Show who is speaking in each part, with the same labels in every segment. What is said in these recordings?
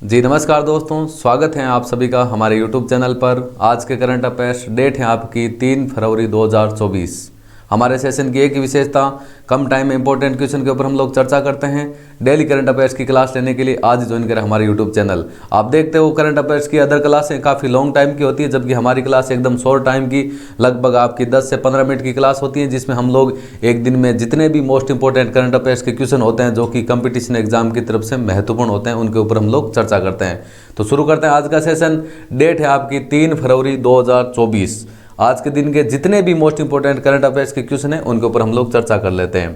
Speaker 1: जी नमस्कार दोस्तों, स्वागत है आप सभी का हमारे YouTube चैनल पर। आज के करंट अफेयर्स डेट है आपकी 3 फरवरी 2024। हमारे सेशन की एक ही विशेषता, कम टाइम में इंपॉर्टेंट क्वेश्चन के ऊपर हम लोग चर्चा करते हैं। डेली करंट अफेयर्स की क्लास लेने के लिए आज ही ज्वाइन करें हमारे YouTube चैनल। आप देखते हो करंट अफेयर्स की अदर क्लासें काफ़ी लॉन्ग टाइम की होती है, जबकि हमारी क्लास एकदम शॉर्ट टाइम की, लगभग आपकी 10 से 15 मिनट की क्लास होती है, जिसमें हम लोग एक दिन में जितने भी मोस्ट इंपॉर्टेंट करंट अफेयर्स के क्वेश्चन होते हैं जो कि कंपटीशन एग्जाम की तरफ से महत्वपूर्ण होते हैं, उनके ऊपर हम लोग चर्चा करते हैं। तो शुरू करते हैं आज का सेशन। डेट है आपकी 3 फरवरी 2024। आज के दिन के जितने भी मोस्ट इंपॉर्टेंट करंट अफेयर्स के क्वेश्चन हैं उनके ऊपर हम लोग चर्चा कर लेते हैं।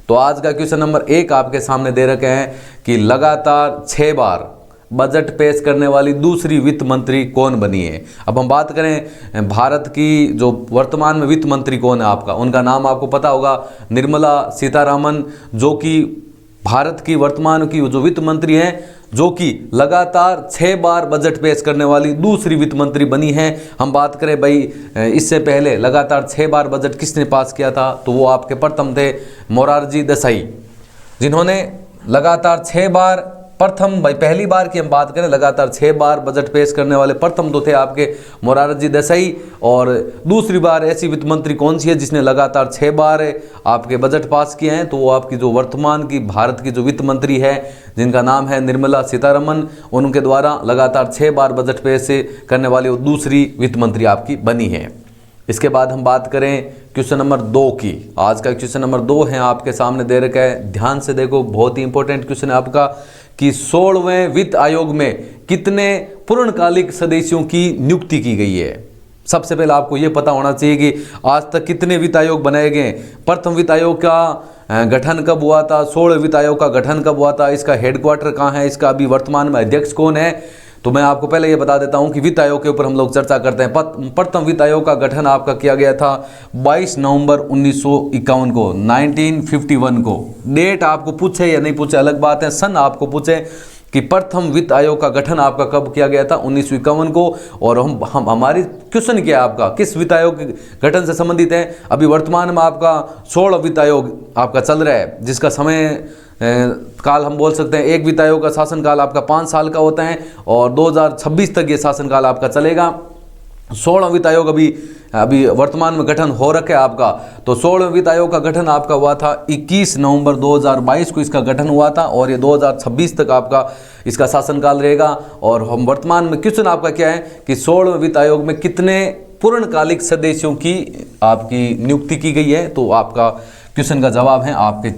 Speaker 1: तो आज का क्वेश्चन नंबर 1 आपके सामने दे रखे हैं कि लगातार 6 बार बजट पेश करने वाली दूसरी वित्त मंत्री कौन बनी है। अब हम बात करें भारत की जो वर्तमान में वित्त मंत्री कौन है आपका, उनका नाम आपको पता होगा, निर्मला सीतारामन, जो कि भारत की वर्तमान की जो वित्त मंत्री हैं, जो कि लगातार 6 बार बजट पेश करने वाली दूसरी वित्त मंत्री बनी है। हम बात करें भाई इससे पहले लगातार 6 बार बजट किसने पास किया था, तो वो आपके प्रथम थे मोरारजी देसाई, जिन्होंने लगातार 6 बार, प्रथम भाई पहली बार की हम बात करें, लगातार 6 बार बजट पेश करने वाले प्रथम तो थे आपके मोरारजी देसाई। और दूसरी बार ऐसी वित्त मंत्री कौन सी है जिसने लगातार 6 बार आपके बजट पास किए हैं, तो वो आपकी जो वर्तमान की भारत की जो वित्त मंत्री है, जिनका नाम है निर्मला सीतारमन, उनके द्वारा लगातार 6 बार बजट पेश करने वाली वो दूसरी वित्त मंत्री आपकी बनी है। इसके बाद हम बात करें क्वेश्चन नंबर 2 की। आज का क्वेश्चन नंबर 2 है आपके सामने दे रखा है, ध्यान से देखो, बहुत ही इंपॉर्टेंट क्वेश्चन है आपका कि 16वें वित्त आयोग में कितने पूर्णकालिक सदस्यों की नियुक्ति की गई है। सबसे पहले आपको यह पता होना चाहिए कि आज तक कितने वित्त आयोग बनाए गए। प्रथम वित्त आयोग का गठन कब हुआ था, 16 वित्त आयोग का गठन कब हुआ था, इसका हेडक्वार्टर कहाँ है, इसका अभी वर्तमान में अध्यक्ष कौन है। तो मैं आपको पहले ये बता देता हूं कि वित्त आयोग के ऊपर हम लोग चर्चा करते हैं। प्रथम वित्त आयोग का गठन आपका किया गया था 22 नवंबर 1951 को, 1951 को। डेट आपको पूछे या नहीं पूछे अलग बात है, सन आपको पूछे कि प्रथम वित्त आयोग का गठन आपका कब किया गया था, 1951 को। और हम हमारी क्वेश्चन क्या है आपका, किस वित्त आयोग के गठन से संबंधित है। अभी वर्तमान में आपका 16 वित्त आयोग आपका चल रहा है, जिसका समय काल हम बोल सकते हैं, एक वित्त आयोग का शासनकाल आपका 5 साल का होता है और 2026 तक ये शासनकाल आपका चलेगा। 16 वित्त आयोग अभी वर्तमान में गठन हो रखा है आपका। तो 16 वित्त आयोग का गठन आपका हुआ था 21 नवंबर 2022 को इसका गठन हुआ था और ये 2026 तक आपका इसका शासनकाल रहेगा। और हम वर्तमान में क्वेश्चन आपका क्या है कि 16 वित्त आयोग में कितने पूर्णकालिक सदस्यों की आपकी नियुक्ति की गई है। तो आपका क्वेश्चन का जवाब है आपके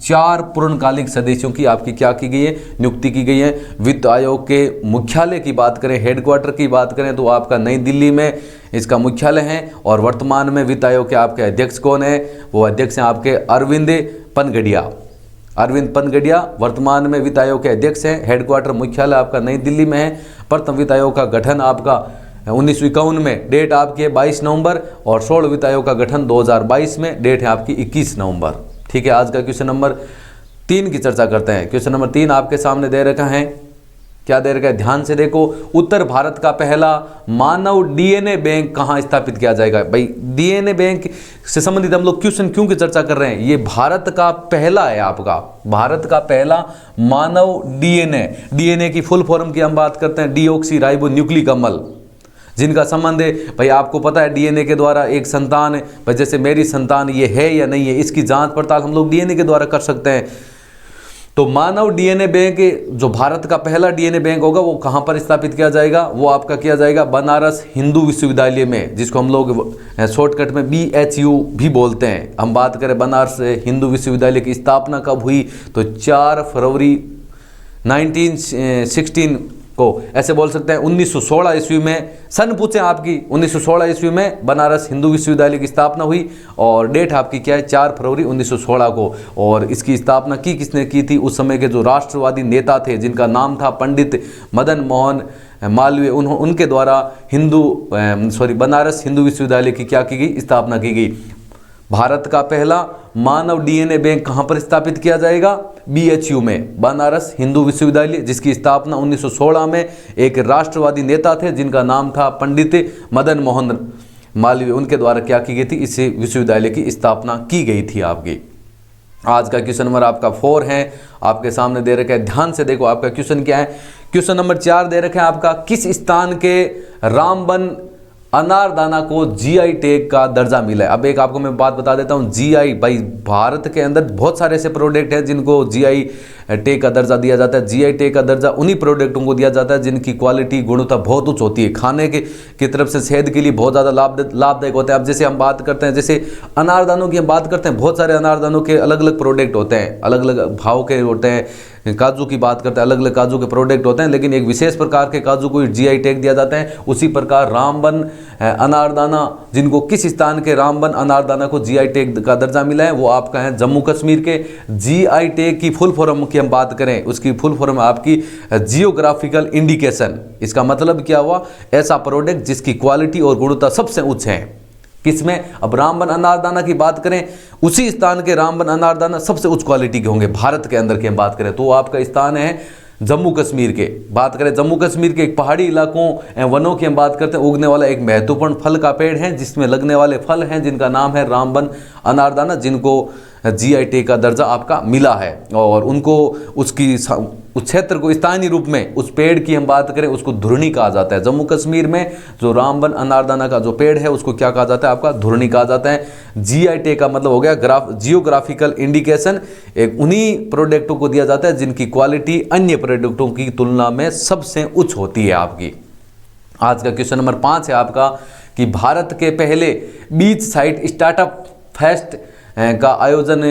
Speaker 1: 4 पूर्णकालिक सदस्यों की आपकी क्या की गई है, नियुक्ति की गई है। वित्त आयोग के मुख्यालय की बात करें, हेडक्वार्टर की बात करें, तो आपका नई दिल्ली में इसका मुख्यालय है। और वर्तमान में वित्त आयोग के आपके अध्यक्ष कौन है, वो अध्यक्ष हैं आपके अरविंद पनगड़िया। अरविंद पनगड़िया वर्तमान में वित्त आयोग के अध्यक्ष हैं। हेडक्वार्टर मुख्यालय आपका नई दिल्ली में है। प्रथम वित्त आयोग का गठन आपका 1951 में, डेट आपकी है 22 नवंबर, और 16 वित्त आयोग का गठन 2022 में, डेट है आपकी 21 नवंबर। ठीक है, आज का क्वेश्चन नंबर 3 की चर्चा करते हैं। क्वेश्चन नंबर 3 आपके सामने दे रखा है, क्या दे रखा है, ध्यान से देखो। उत्तर भारत का पहला मानव डीएनए बैंक कहाँ स्थापित किया जाएगा। भाई डीएनए बैंक से संबंधित हम लोग क्वेश्चन क्यों की चर्चा कर रहे हैं, ये भारत का पहला है आपका, भारत का पहला मानव डीएनए की फुल फॉर्म की हम बात करते हैं डीऑक्सी राइबो न्यूक्लिक अम्ल, जिनका संबंध है भाई आपको पता है डीएनए के द्वारा एक संतान है, भाई जैसे मेरी संतान ये है या नहीं है, इसकी जांच पड़ताल हम लोग डीएनए के द्वारा कर सकते हैं। तो मानव डीएनए बैंक, जो भारत का पहला डीएनए बैंक होगा, वो कहाँ पर स्थापित किया जाएगा, वो आपका किया जाएगा बनारस हिंदू विश्वविद्यालय में, जिसको हम लोग शॉर्टकट में BHU भी बोलते हैं। हम बात करें बनारस हिंदू विश्वविद्यालय की स्थापना कब हुई, तो 4 फरवरी 1916 को, ऐसे बोल सकते हैं 1916 ईस्वी में, सन पूछे आपकी 1916 ईस्वी में बनारस हिंदू विश्वविद्यालय की स्थापना हुई। और डेट आपकी क्या है, 4 फरवरी 1916 को। और इसकी स्थापना किसने की थी, उस समय के जो राष्ट्रवादी नेता थे, जिनका नाम था पंडित मदन मोहन मालवीय, उनके द्वारा बनारस हिंदू विश्वविद्यालय की क्या की गई, स्थापना की गई। भारत का पहला मानव डीएनए बैंक कहाँ पर स्थापित किया जाएगा, BHU में, बनारस हिंदू विश्वविद्यालय, जिसकी स्थापना 1916 में एक राष्ट्रवादी नेता थे जिनका नाम था पंडित मदन मोहन मालवीय, उनके द्वारा क्या की गई थी, इस विश्वविद्यालय की स्थापना की गई थी आपकी। आज का क्वेश्चन नंबर आपका 4 है, आपके सामने दे रखा है, ध्यान से देखो आपका क्वेश्चन क्या है। क्वेश्चन नंबर 4 दे रखा है आपका, किस स्थान के रामबन अनारदाना को जीआई टैग का दर्जा मिला है। अब एक आपको मैं बात बता देता हूँ, जीआई भाई भारत के अंदर बहुत सारे ऐसे प्रोडक्ट हैं जिनको जीआई टैग का दर्जा दिया जाता है। जीआई टैग का दर्जा उन्हीं प्रोडक्टों को दिया जाता है जिनकी क्वालिटी गुणवत्ता बहुत उच्च होती है, खाने की तरफ से सेहत के लिए बहुत ज़्यादा लाभदायक होते हैं। अब जैसे हम बात करते हैं, जैसे अनारदानों की हम बात करते हैं, बहुत सारे अनारदानों के अलग अलग प्रोडक्ट होते हैं, अलग अलग भाव के होते हैं। काजू की बात करते हैं, अलग अलग काजू के प्रोडक्ट होते हैं, लेकिन एक विशेष प्रकार के काजू को जीआई टैग दिया जाता है। उसी प्रकार रामबन अनारदाना, जिनको किस स्थान के रामबन अनारदाना को जीआई टैग का दर्जा मिला है, वो आपका है जम्मू कश्मीर के। जीआई टैग की फुल फॉर्म की हम बात करें, उसकी फुल फॉर्म आपकी जियोग्राफिकल इंडिकेशन। इसका मतलब क्या हुआ, ऐसा प्रोडक्ट जिसकी क्वालिटी और गुणवत्ता सबसे उच्च है। किसमें, अब रामबन अनारदाना की बात करें, उसी स्थान के रामबन अनारदाना सबसे उच्च क्वालिटी के होंगे। भारत के अंदर की हम बात करें तो आपका स्थान है जम्मू कश्मीर के। बात करें जम्मू कश्मीर के एक पहाड़ी इलाकों एवं वनों की हम बात करते हैं, उगने वाला एक महत्वपूर्ण फल का पेड़ है जिसमें लगने वाले फल हैं जिनका नाम है रामबन अनारदाना, जिनको जीआई टैग का दर्जा आपका मिला है। और उनको उस क्षेत्र को स्थानीय रूप में, उस पेड़ की हम बात करें, उसको धुरनी कहा जाता है। जम्मू कश्मीर में जो रामबन अनारदाना का जो पेड़ है उसको क्या कहा जाता है, आपका धुरनी कहा जाता है। जीआई टैग का मतलब हो गया जियोग्राफिकल इंडिकेशन। एक उन्हीं प्रोडक्टों को दिया जाता है जिनकी क्वालिटी अन्य प्रोडक्टों की तुलना में सबसे उच्च होती है आपकी। आज का क्वेश्चन नंबर 5 है आपका, कि भारत के पहले बीच साइड स्टार्टअप फेस्ट का आयोजन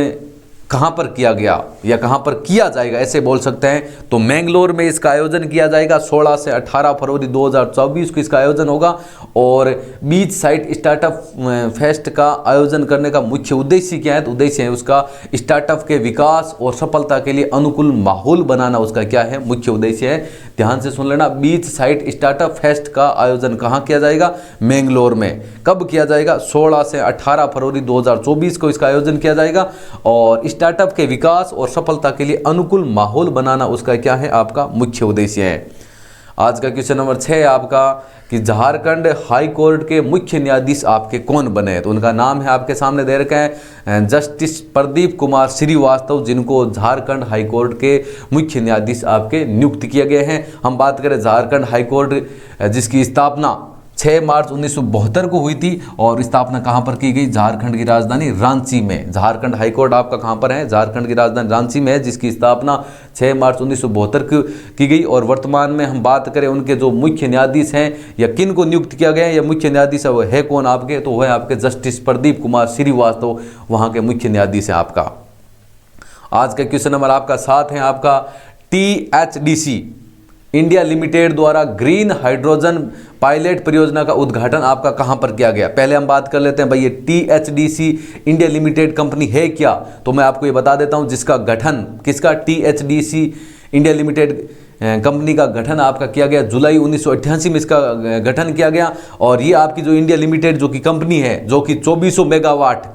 Speaker 1: कहाँ पर किया गया या कहाँ पर किया जाएगा, ऐसे बोल सकते हैं। तो मैंगलोर में इसका आयोजन किया जाएगा। 16 से 18 फरवरी 2024 को इसका आयोजन होगा। और बीच साइट स्टार्टअप फेस्ट का आयोजन करने का मुख्य उद्देश्य क्या है, तो उद्देश्य है उसका स्टार्टअप के विकास और सफलता के लिए अनुकूल माहौल बनाना, उसका क्या है, मुख्य उद्देश्य है। ध्यान से सुन लेना, बीच साइट स्टार्टअप फेस्ट का आयोजन कहाँ किया जाएगा, मैंगलोर में। कब किया जाएगा, 16 से 18 फरवरी 2024 को इसका आयोजन किया जाएगा। और स्टार्टअप के विकास और सफलता के लिए अनुकूल माहौल बनाना उसका क्या है, आपका मुख्य उद्देश्य है। आज का क्वेश्चन नंबर 6 है आपका, कि झारखंड हाई कोर्ट के मुख्य न्यायाधीश आपके कौन बने, तो उनका नाम है आपके सामने दे रखा है, जस्टिस प्रदीप कुमार श्रीवास्तव, जिनको झारखंड हाई कोर्ट के मुख्य न्यायाधीश आपके नियुक्त किए गए हैं। हम बात करें झारखंड हाई कोर्ट, जिसकी स्थापना 6 मार्च 1972 को हुई थी, और स्थापना कहाँ पर की गई, झारखंड की राजधानी रांची में। झारखंड हाईकोर्ट आपका कहाँ पर है, झारखंड की राजधानी रांची में है, जिसकी स्थापना 6 मार्च 1972 की गई। और वर्तमान में हम बात करें उनके जो मुख्य न्यायाधीश हैं या किन को नियुक्त किया गया है, या मुख्य न्यायाधीश वो है कौन आपके, तो वह आपके जस्टिस प्रदीप कुमार श्रीवास्तव वहाँ के मुख्य न्यायाधीश हैं आपका। आज का क्वेश्चन नंबर आपका 7 है आपका, THDC इंडिया लिमिटेड द्वारा ग्रीन हाइड्रोजन पायलट परियोजना का उद्घाटन आपका कहां पर किया गया। पहले हम बात कर लेते हैं भाई, ये THDC इंडिया लिमिटेड कंपनी है क्या, तो मैं आपको ये बता देता हूं, जिसका गठन किसका, THDC इंडिया लिमिटेड कंपनी का गठन आपका किया गया जुलाई 1988 में इसका गठन किया गया। और ये आपकी जो इंडिया लिमिटेड जो कि कंपनी है, जो कि 2400 मेगावाट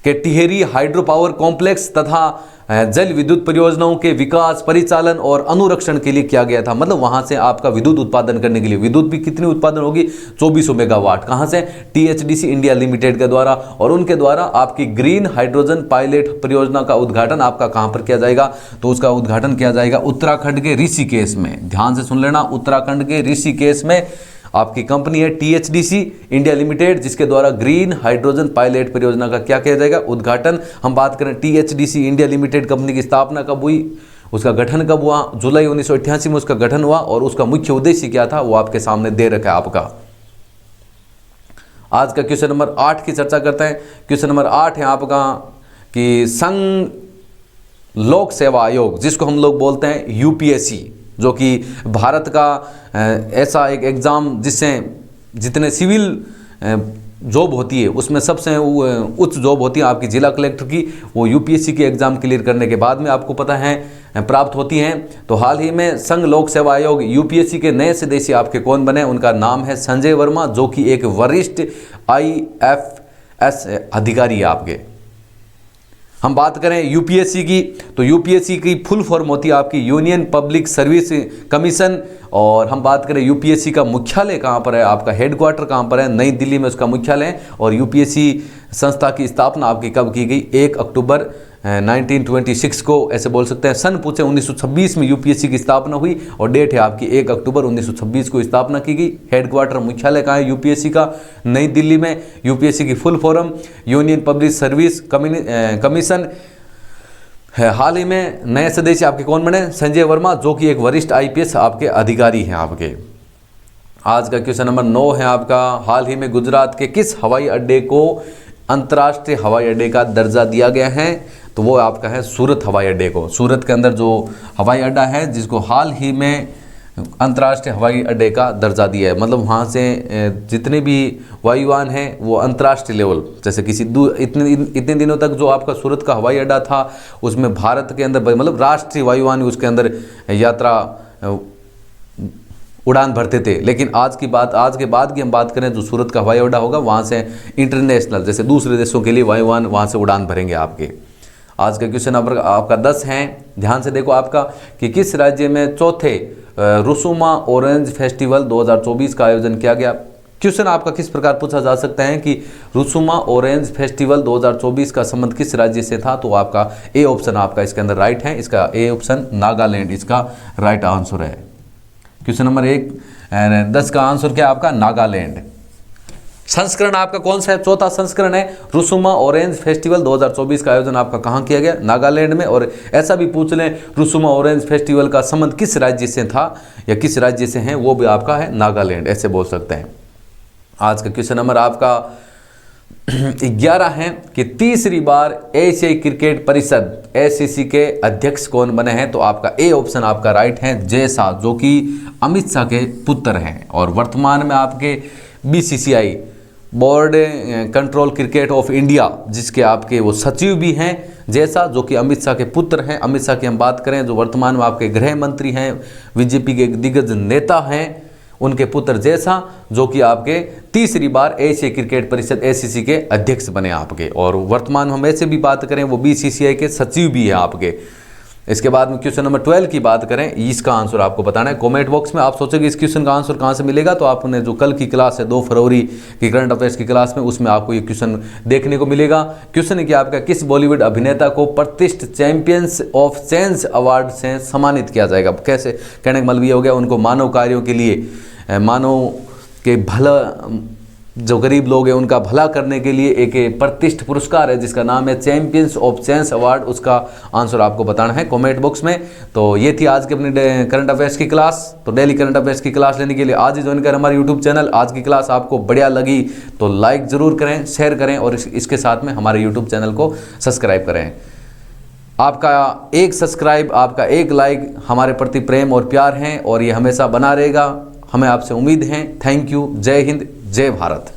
Speaker 1: के टिहरी हाइड्रो पावर कॉम्प्लेक्स तथा जल विद्युत परियोजनाओं के विकास, परिचालन और अनुरक्षण के लिए किया गया था। मतलब वहां से आपका विद्युत उत्पादन करने के लिए, विद्युत भी कितनी उत्पादन होगी, 2400 मेगावाट। कहां से, THDC इंडिया लिमिटेड के द्वारा। और उनके द्वारा आपकी ग्रीन हाइड्रोजन पायलट परियोजना का उद्घाटन आपका कहां पर किया जाएगा, तो उसका उद्घाटन किया जाएगा उत्तराखंड के ऋषिकेश में। ध्यान से सुन लेना, उत्तराखंड के ऋषिकेश में आपकी कंपनी है THDC इंडिया लिमिटेड, जिसके द्वारा ग्रीन हाइड्रोजन पायलट परियोजना का क्या किया जाएगा, उद्घाटन। हम बात करें THDC इंडिया लिमिटेड कंपनी की स्थापना कब हुई, उसका गठन कब हुआ, जुलाई 1988 में उसका गठन हुआ। और उसका मुख्य उद्देश्य क्या था, वो आपके सामने दे रखा है आपका। आज का क्वेश्चन नंबर 8 की चर्चा करते हैं। क्वेश्चन नंबर 8 है आपका, कि संघ लोक सेवा आयोग, जिसको हम लोग बोलते हैं UPSC, जो कि भारत का ऐसा एक एग्ज़ाम जिससे जितने सिविल जॉब होती है उसमें सबसे उच्च जॉब होती है आपकी जिला कलेक्टर की, वो UPSC के एग्ज़ाम क्लियर करने के बाद में आपको पता है प्राप्त होती हैं। तो हाल ही में संघ लोक सेवा आयोग UPSC के नए सदस्य आपके कौन बने, उनका नाम है संजय वर्मा, जो कि एक वरिष्ठ IFS अधिकारी है आपके। हम बात करें UPSC की, तो UPSC की फुल फॉर्म होती है आपकी यूनियन पब्लिक सर्विस कमीशन। और हम बात करें UPSC का मुख्यालय कहाँ पर है, आपका हेडक्वार्टर कहाँ पर है, नई दिल्ली में उसका मुख्यालय है। और UPSC संस्था की स्थापना आपकी कब की गई, 1 अक्टूबर 1926 को ऐसे बोल सकते हैं। सन पूछे 1926 में यूपीएससी की स्थापना हुई और डेट है आपकी 1 अक्टूबर 1926 को स्थापना की गई। हेडक्वार्टर मुख्यालय कहाँ है यूपीएससी का? नई दिल्ली में। यूपीएससी की full form union public service commission है। हाल ही में नए सदस्य आपके कौन बने? संजय वर्मा, जो कि एक वरिष्ठ आईपीएस आपके अधिकारी हैं आपके। आज का क्वेश्चन नंबर 9 है आपका, हाल ही में गुजरात के किस हवाई अड्डे को अंतर्राष्ट्रीय हवाई अड्डे का दर्जा दिया गया है? तो वो आपका है सूरत हवाई अड्डे को। सूरत के अंदर जो हवाई अड्डा है जिसको हाल ही में अंतर्राष्ट्रीय हवाई अड्डे का दर्जा दिया है, मतलब वहाँ से जितने भी वायुयान हैं वो अंतर्राष्ट्रीय लेवल, जैसे किसी इतने दिनों तक जो आपका सूरत का हवाई अड्डा था उसमें भारत के अंदर मतलब राष्ट्रीय वायुयान उसके अंदर यात्रा उड़ान भरते थे। लेकिन आज के बाद की हम बात करें, जो सूरत का हवाई अड्डा होगा वहाँ से इंटरनेशनल जैसे दूसरे देशों के लिए वायुयान वहाँ से उड़ान भरेंगे आपके। आज का क्वेश्चन नंबर आपका 10 है, ध्यान से देखो आपका, कि किस राज्य में चौथे रुसुमा ऑरेंज फेस्टिवल 2024 का आयोजन किया गया? क्वेश्चन आपका किस प्रकार पूछा जा सकता है कि रुसुमा ऑरेंज फेस्टिवल 2024 का संबंध किस राज्य से था? तो आपका ए ऑप्शन आपका इसके अंदर राइट है, इसका ए ऑप्शन नागालैंड इसका राइट आंसर है। क्वेश्चन नंबर 10 का आंसर क्या आपका? नागालैंड। संस्करण आपका कौन सा है? चौथा संस्करण है। रुसुमा ऑरेंज फेस्टिवल 2024 का आयोजन आपका कहाँ किया गया? नागालैंड में। और ऐसा भी पूछ लें रुसुमा ऑरेंज फेस्टिवल का संबंध किस राज्य से था या किस राज्य से है, वो भी आपका है नागालैंड, ऐसे बोल सकते हैं। आज का क्वेश्चन नंबर आपका 11 है कि तीसरी बार एशियाई क्रिकेट परिषद ACC के अध्यक्ष कौन बने हैं? तो आपका ए ऑप्शन आपका राइट है, जय शाह, जो कि अमित शाह के पुत्र हैं और वर्तमान में आपके BCCI board control cricket of India जिसके आपके वो सचिव भी हैं, जय शाह, जो कि अमित शाह के पुत्र हैं। अमित शाह की हम बात करें जो वर्तमान में आपके गृह मंत्री हैं, बीजेपी के दिग्गज नेता हैं, उनके पुत्र जय शाह, जो कि आपके तीसरी बार एशियाई क्रिकेट परिषद ACC के अध्यक्ष बने आपके। और वर्तमान में हम ऐसे भी बात करें वो BCCI के सचिव भी है आपके। इसके बाद में क्वेश्चन नंबर 12 की बात करें, इसका आंसर आपको बताना है। कमेंट बॉक्स में आप सोचेंगे इस क्वेश्चन का आंसर कहाँ से मिलेगा, तो आपने जो कल की क्लास है 2 फरवरी की करंट अफेयर्स की क्लास में, उसमें आपको ये क्वेश्चन देखने को मिलेगा। क्वेश्चन है कि आपका किस बॉलीवुड अभिनेता को प्रतिष्ठित चैंपियंस ऑफ चेंज अवार्ड से सम्मानित किया जाएगा? कैसे कहने का मतलब ये हो गया, उनको मानव कार्यों के लिए, मानव के भला, जो गरीब लोग हैं उनका भला करने के लिए एक प्रतिष्ठित पुरस्कार है जिसका नाम है चैंपियंस ऑफ चेंज अवार्ड। उसका आंसर आपको बताना है कमेंट बॉक्स में। तो ये थी आज की अपनी करंट अफेयर्स की क्लास। तो डेली करंट अफेयर्स की क्लास लेने के लिए आज ही ज्वाइन करें हमारे यूट्यूब चैनल। आज की क्लास आपको बढ़िया लगी तो लाइक ज़रूर करें, शेयर करें और इसके साथ में हमारे यूट्यूब चैनल को सब्सक्राइब करें। आपका एक सब्सक्राइब, आपका एक लाइक हमारे प्रति प्रेम और प्यार हैं और ये हमेशा बना रहेगा, हमें आपसे उम्मीद है। Thank you. जय हिंद, जय भारत।